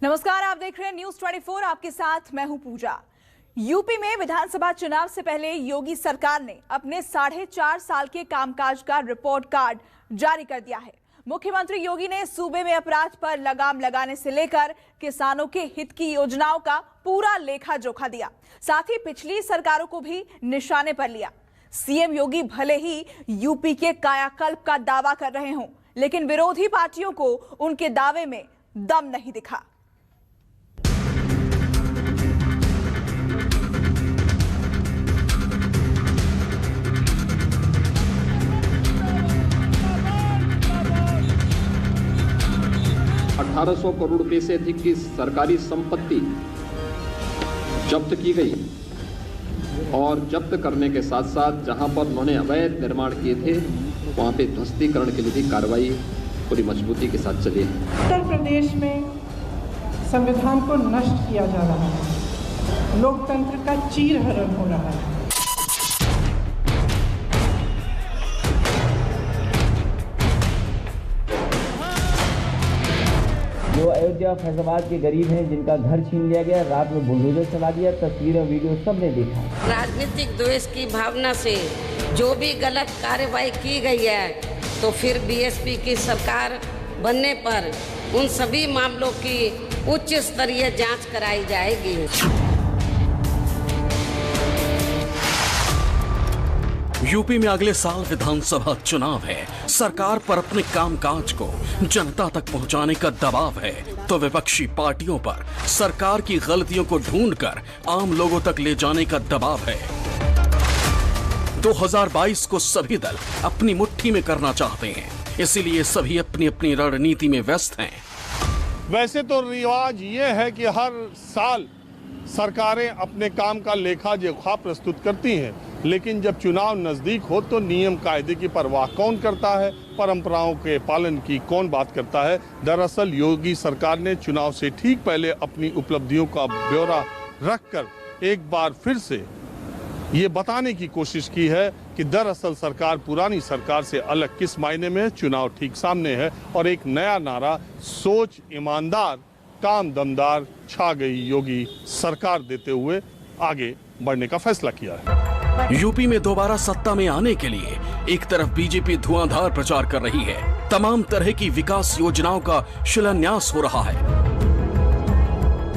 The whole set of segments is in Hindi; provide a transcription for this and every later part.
नमस्कार, आप देख रहे हैं न्यूज 24। आपके साथ मैं हूं पूजा। यूपी में विधानसभा चुनाव से पहले योगी सरकार ने अपने 4.5 साल के कामकाज का रिपोर्ट कार्ड जारी कर दिया है। मुख्यमंत्री योगी ने सूबे में अपराध पर लगाम लगाने से लेकर किसानों के हित की योजनाओं का पूरा लेखा जोखा दिया, साथ ही पिछली सरकारों को भी निशाने पर लिया। सीएम योगी भले ही यूपी के कायाकल्प का दावा कर रहे हों, लेकिन विरोधी पार्टियों को उनके दावे में दम नहीं दिखा। ₹1800 करोड़ रुपए से अधिक की सरकारी संपत्ति जब्त की गई और जब्त करने के साथ साथ जहां पर उन्होंने अवैध निर्माण किए थे वहां पे ध्वस्तीकरण के लिए भी कार्रवाई पूरी मजबूती के साथ चली। उत्तर प्रदेश में संविधान को नष्ट किया जा रहा है, लोकतंत्र का चीरहरण हो रहा है। जो अयोध्या फैजाबाद के गरीब हैं जिनका घर छीन लिया गया, रात में बुलडोजर चला दिया, तस्वीरें वीडियो सबने देखा। राजनीतिक द्वेष की भावना से जो भी गलत कार्रवाई की गई है, तो फिर बीएसपी की सरकार बनने पर उन सभी मामलों की उच्च स्तरीय जांच कराई जाएगी। यूपी में अगले साल विधानसभा चुनाव है। सरकार पर अपने कामकाज को जनता तक पहुंचाने का दबाव है, तो विपक्षी पार्टियों पर सरकार की गलतियों को ढूंढकर आम लोगों तक ले जाने का दबाव है। 2022 को सभी दल अपनी मुट्ठी में करना चाहते हैं, इसीलिए सभी अपनी अपनी रणनीति में व्यस्त हैं। वैसे तो रिवाज ये है कि हर साल सरकारें अपने काम का लेखा जोखा प्रस्तुत करती हैं, लेकिन जब चुनाव नजदीक हो तो नियम कायदे की परवाह कौन करता है, परंपराओं के पालन की कौन बात करता है। दरअसल योगी सरकार ने चुनाव से ठीक पहले अपनी उपलब्धियों का ब्यौरा रखकर एक बार फिर से ये बताने की कोशिश की है कि दरअसल सरकार पुरानी सरकार से अलग किस मायने में, चुनाव ठीक सामने है और एक नया नारा सोच ईमानदार काम दमदार छा गई योगी सरकार देते हुए आगे बढ़ने का फैसला किया है। यूपी में दोबारा सत्ता में आने के लिए एक तरफ बीजेपी धुआंधार प्रचार कर रही है, तमाम तरह की विकास योजनाओं का शिलान्यास हो रहा है।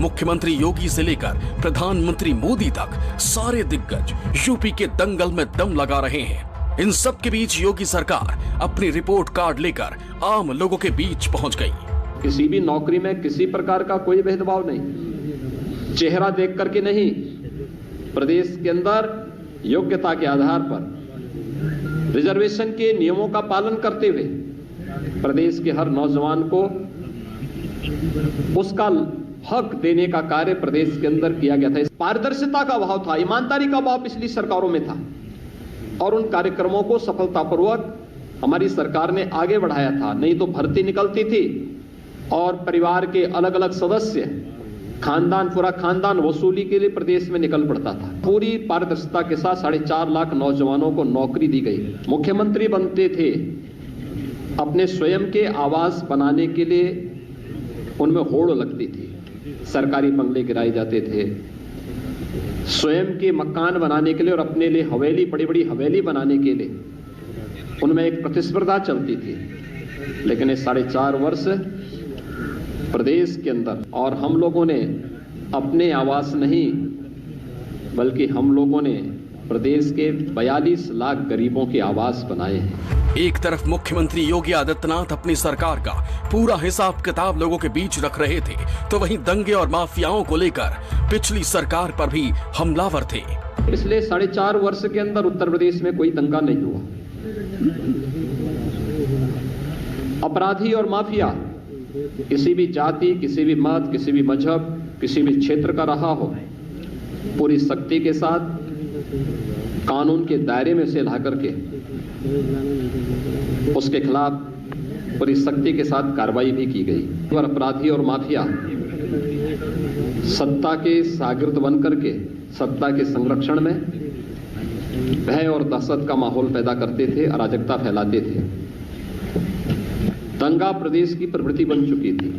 मुख्यमंत्री योगी से लेकर प्रधानमंत्री मोदी तक सारे दिग्गज यूपी के दंगल में दम लगा रहे हैं। इन सब के बीच योगी सरकार अपनी रिपोर्ट कार्ड लेकर आम लोगों के बीच पहुंच गई। किसी भी नौकरी में किसी प्रकार का कोई भेदभाव नहीं, चेहरा देख करके नहीं, प्रदेश के अंदर योग्यता के आधार पर रिजर्वेशन के नियमों का पालन करते हुए प्रदेश के हर नौजवान को उसका हक देने का कार्य प्रदेश के अंदर किया गया था। पारदर्शिता का अभाव था, ईमानदारी का अभाव पिछली सरकारों में था और उन कार्यक्रमों को सफलतापूर्वक हमारी सरकार ने आगे बढ़ाया था। नहीं तो भर्ती निकलती थी और परिवार के अलग अलग सदस्य पूरा खानदान वसूली के लिए प्रदेश में निकल पड़ता था। पूरी पारदर्शिता के साथ 4.5 लाख नौजवानों को नौकरी दी गई। मुख्यमंत्री बनते थे, अपने स्वयं के आवास बनाने के लिए उनमें होड़ लगती थी, सरकारी बंगले गिराए जाते थे, स्वयं के मकान बनाने के लिए और अपने लिए हवेली, बड़ी बड़ी हवेली बनाने के लिए उनमें एक प्रतिस्पर्धा चलती थी। लेकिन ये 4.5 वर्ष प्रदेश के अंदर और हम लोगों ने अपने आवास नहीं बल्कि हम लोगों ने प्रदेश के 42 लाख गरीबों के आवास बनाए हैं। एक तरफ मुख्यमंत्री योगी आदित्यनाथ अपनी सरकार का पूरा हिसाब किताब लोगों के बीच रख रहे थे, तो वहीं दंगे और माफियाओं को लेकर पिछली सरकार पर भी हमलावर थे। पिछले 4.5 वर्ष के अंदर उत्तर प्रदेश में कोई दंगा नहीं हुआ। अपराधी और माफिया किसी भी जाति, किसी भी मत, किसी भी मजहब, किसी भी क्षेत्र का रहा हो, पूरी सख्ती के साथ कानून के दायरे में से ला करके उसके खिलाफ पूरी सख्ती के साथ कार्रवाई भी की गई। और अपराधी और माफिया सत्ता के शागिर्द बन करके सत्ता के संरक्षण में भय और दहशत का माहौल पैदा करते थे, अराजकता फैलाते थे। दंगा प्रदेश की प्रवृत्ति बन चुकी थी।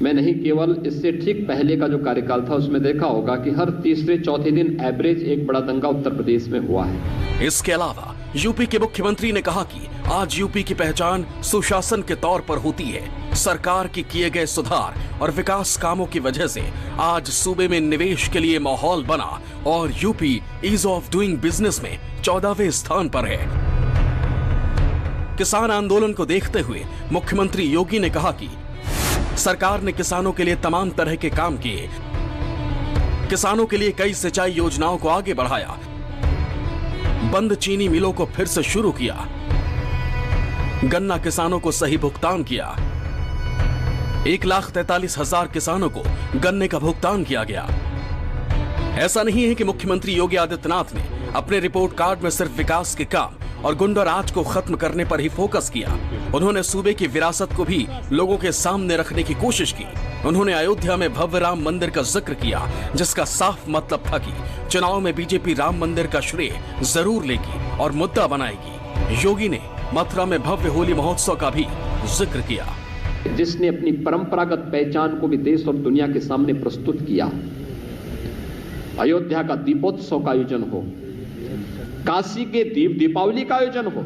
मैं नहीं केवल इससे ठीक पहले का जो कार्यकाल था उसमें देखा होगा कि हर तीसरे चौथे दिन एवरेज एक बड़ा दंगा उत्तर प्रदेश में हुआ है। इसके अलावा यूपी के मुख्यमंत्री ने कहा कि आज यूपी की पहचान सुशासन के तौर पर होती है। सरकार के किए गए सुधार और विकास कामों की वजह से आज सूबे में निवेश के लिए माहौल बना और UP ease of doing business में 14वें स्थान पर है। किसान आंदोलन को देखते हुए मुख्यमंत्री योगी ने कहा कि सरकार ने किसानों के लिए तमाम तरह के काम किए, किसानों के लिए कई सिंचाई योजनाओं को आगे बढ़ाया, बंद चीनी मिलों को फिर से शुरू किया, गन्ना किसानों को सही भुगतान किया, 1,43,000 किसानों को गन्ने का भुगतान किया गया। ऐसा नहीं है कि मुख्यमंत्री योगी आदित्यनाथ ने अपने रिपोर्ट कार्ड में सिर्फ विकास के काम और गुंडा राज को खत्म करने पर ही फोकस किया। उन्होंने सूबे की विरासत को भी लोगों के सामने रखने की कोशिश की। उन्होंने अयोध्या में भव्य राम मंदिर का जिक्र किया, जिसका साफ मतलब था कि चुनाव में बीजेपी राम मंदिर का श्रेय जरूर लेगी और मुद्दा बनाएगी। योगी ने मथुरा में भव्य होली महोत्सव का भी जिक्र किया, जिसने अपनी परंपरागत पहचान को भी देश और दुनिया के सामने प्रस्तुत किया। अयोध्या का दीपोत्सव का आयोजन हो, काशी के दीपावली का आयोजन हो,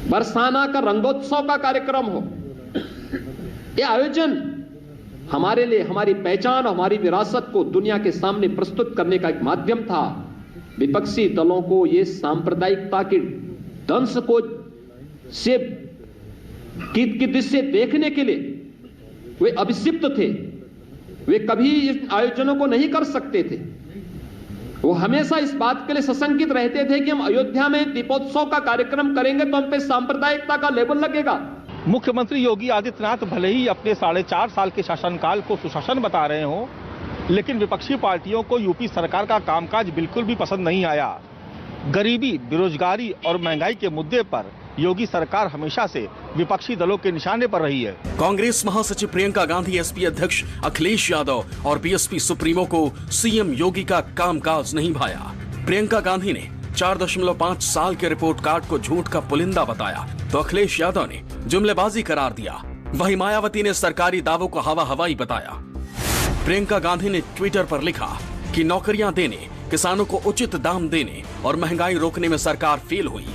बरसाना का रंगोत्सव का कार्यक्रम हो, यह आयोजन हमारे लिए हमारी पहचान, हमारी विरासत को दुनिया के सामने प्रस्तुत करने का एक माध्यम था। विपक्षी दलों को ये सांप्रदायिकता के दंश को से की दृष्टि देखने के लिए वे अभिषिक्त थे। वे कभी इस आयोजनों को नहीं कर सकते थे। वो हमेशा इस बात के लिए सशंकित रहते थे कि हम अयोध्या में दीपोत्सव का कार्यक्रम करेंगे तो हम पे सांप्रदायिकता का लेबल लगेगा। मुख्यमंत्री योगी आदित्यनाथ भले ही अपने 4.5 साल के शासनकाल को सुशासन बता रहे हों, लेकिन विपक्षी पार्टियों को यूपी सरकार का कामकाज बिल्कुल भी पसंद नहीं आया। गरीबी, बेरोजगारी और महंगाई के मुद्दे पर योगी सरकार हमेशा से विपक्षी दलों के निशाने पर रही है। कांग्रेस महासचिव प्रियंका गांधी, एसपी अध्यक्ष अखिलेश यादव और बीएसपी सुप्रीमो को सीएम योगी का कामकाज नहीं भाया। प्रियंका गांधी ने 4.5 साल के रिपोर्ट कार्ड को झूठ का पुलिंदा बताया तो अखिलेश यादव ने जुमलेबाजी करार दिया। वहीं मायावती ने सरकारी दावों को हवा हवाई बताया। प्रियंका गांधी ने ट्विटर पर लिखा कि नौकरियां देने, किसानों को उचित दाम देने और महंगाई रोकने में सरकार फेल हुई।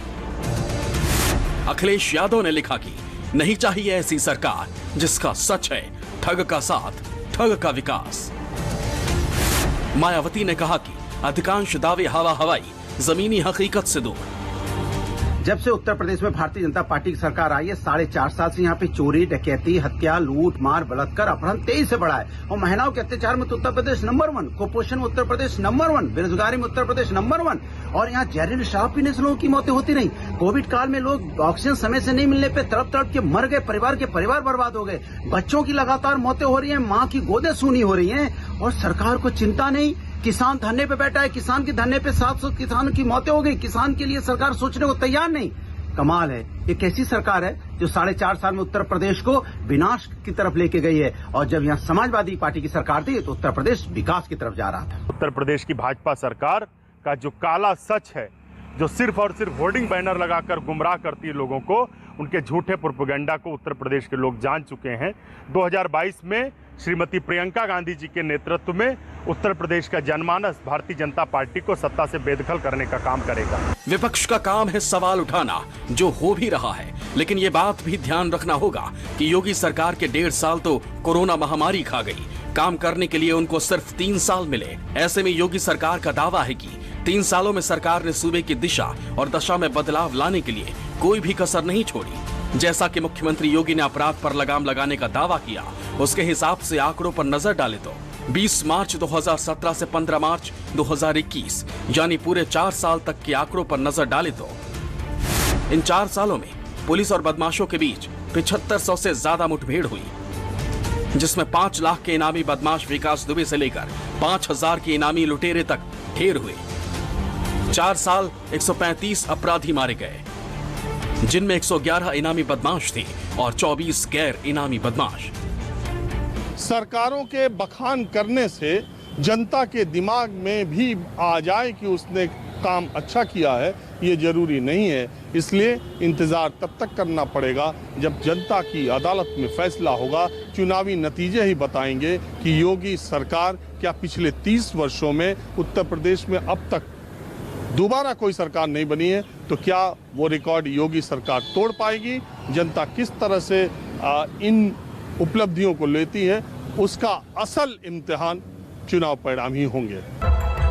अखिलेश यादव ने लिखा कि नहीं चाहिए ऐसी सरकार जिसका सच है ठग का साथ, ठग का विकास। मायावती ने कहा कि अधिकांश दावे हवा हवाई, जमीनी हकीकत से दूर। जब से उत्तर प्रदेश में भारतीय जनता पार्टी की सरकार आई है, 4.5 साल से यहाँ पे चोरी, डकैती, हत्या, लूट मार, बलात्कार, अपहरण तेजी से बढ़ा है। और महिलाओं के अत्याचार में तो उत्तर प्रदेश नंबर 1, कुपोषण में उत्तर प्रदेश नंबर 1, बेरोजगारी में उत्तर प्रदेश नंबर 1। और यहाँ जहरीली शराब पीने से लोगों की मौतें होती रही। कोविड काल में लोग ऑक्सीजन समय से नहीं मिलने पे तड़प तड़प के मर गए, परिवार बर्बाद हो गए। बच्चों की लगातार मौतें हो रही है, माँ की गोदें सूनी हो रही है और सरकार को चिंता नहीं। किसान धरने पे बैठा है, किसान के धरने पे 700 किसानों की मौतें हो गई। किसान के लिए सरकार सोचने को तैयार नहीं। कमाल है, ये कैसी सरकार है जो 4.5 साल में उत्तर प्रदेश को विनाश की तरफ लेके गई है। और जब यहाँ समाजवादी पार्टी की सरकार थी तो उत्तर प्रदेश विकास की तरफ जा रहा था। उत्तर प्रदेश की भाजपा सरकार का जो काला सच है, जो सिर्फ और सिर्फ होर्डिंग बैनर लगाकर गुमराह करती है लोगों को, उनके झूठे प्रोपेगेंडा को उत्तर प्रदेश के लोग जान चुके हैं। 2022 में श्रीमती प्रियंका गांधी जी के नेतृत्व में उत्तर प्रदेश का जनमानस भारतीय जनता पार्टी को सत्ता से बेदखल करने का काम करेगा। विपक्ष का काम है सवाल उठाना, जो हो भी रहा है। लेकिन ये बात भी ध्यान रखना होगा कि योगी सरकार के 1.5 साल तो कोरोना महामारी खा गई। काम करने के लिए उनको सिर्फ 3 साल मिले। ऐसे में योगी सरकार का दावा है कि 3 सालों में सरकार ने सूबे की दिशा और दशा में बदलाव लाने के लिए कोई भी कसर नहीं छोड़ी। जैसा कि मुख्यमंत्री योगी ने अपराध पर लगाम लगाने का दावा किया, उसके हिसाब से आंकड़ों पर नजर डाले तो 20 मार्च 2017 से 15 मार्च 2021 यानी पूरे 4 साल तक के आंकड़ों पर नजर डाले तो इन 4 सालों में पुलिस और बदमाशों के बीच 7500 से ज्यादा मुठभेड़ हुई, जिसमें 5 लाख के इनामी बदमाश विकास दुबे से लेकर 5000 के इनामी लुटेरे तक ढेर हुए। 4 साल 135 अपराधी मारे गए, जिनमें 111 इनामी बदमाश थे और 24 गैर इनामी बदमाश। सरकारों के बखान करने से जनता के दिमाग में भी आ जाए कि उसने काम अच्छा किया है ये जरूरी नहीं है। इसलिए इंतज़ार तब तक करना पड़ेगा जब जनता की अदालत में फैसला होगा। चुनावी नतीजे ही बताएंगे कि योगी सरकार क्या पिछले 30 वर्षों में उत्तर प्रदेश में अब तक दोबारा कोई सरकार नहीं बनी है तो क्या वो रिकॉर्ड योगी सरकार तोड़ पाएगी। जनता किस तरह से इन उपलब्धियों को लेती है उसका असल इम्तिहान चुनाव परिणाम ही होंगे।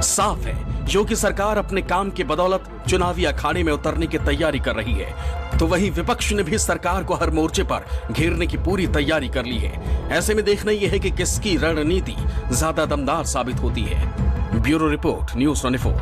साफ है योगी सरकार अपने काम की बदौलत चुनावी अखाड़े में उतरने की तैयारी कर रही है, तो वहीं विपक्ष ने भी सरकार को हर मोर्चे पर घेरने की पूरी तैयारी कर ली है। ऐसे में देखना यह है कि किसकी रणनीति ज्यादा दमदार साबित होती है। Bureau report, news 24।